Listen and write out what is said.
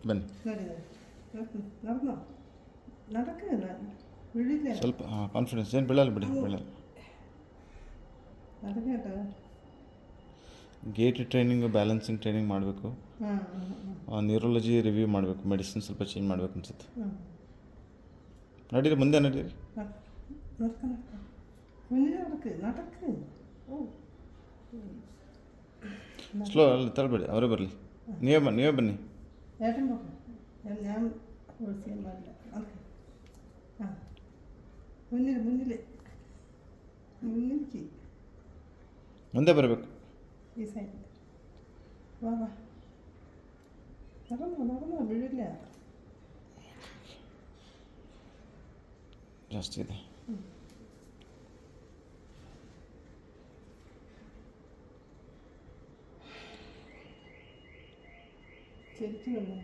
ಬನ್ನಿ. നടന്നോ നടക്കില്ല വീഴില്ല ಸ್ವಲ್ಪ ಕಾನ್ಫಿಡೆನ್ಸ್ ಏನು ಬೀಳಲ್ಲ ಬಿಡಿ, ಬೀಳಲ್ಲ. നടക്കേട്ടോ. ಗೇಟ್ ಟ್ರೈನಿಂಗು, ಬ್ಯಾಲೆನ್ಸಿಂಗ್ ಟ್ರೈನಿಂಗ್ ಮಾಡಬೇಕು. ನ್ಯೂರಾಲಜಿ ರಿವ್ಯೂ ಮಾಡಬೇಕು, ಮೆಡಿಸಿನ್ ಸ್ವಲ್ಪ ಚೇಂಜ್ ಮಾಡಬೇಕು ಅನ್ಸುತ್ತೆ. ನಡೀರಿ, ಮುಂದೆ ನಡೀರಿ. നടക്ക്. ಸ್ಲೋ ಅಲ್ಲಿ ತಳ್ಬೇಡಿ, ಅವರೇ ಬರಲಿ. ನೀವೇ ಬನ್ನಿ. ഏട്ടൻ പോകും, ഞാൻ ഫോഴ്സ് ചെയ്യാൻ പാടില്ല. ഓക്കെ. ആ മുന്നിലേക്ക് ಮುಂದೆ ಬರಬೇಕು. ഈ സൈഡ് വാ നടന്നോ വീഴില്ല. ಜಾಸ್ತಿ ಇದೆ. ശരിക്കും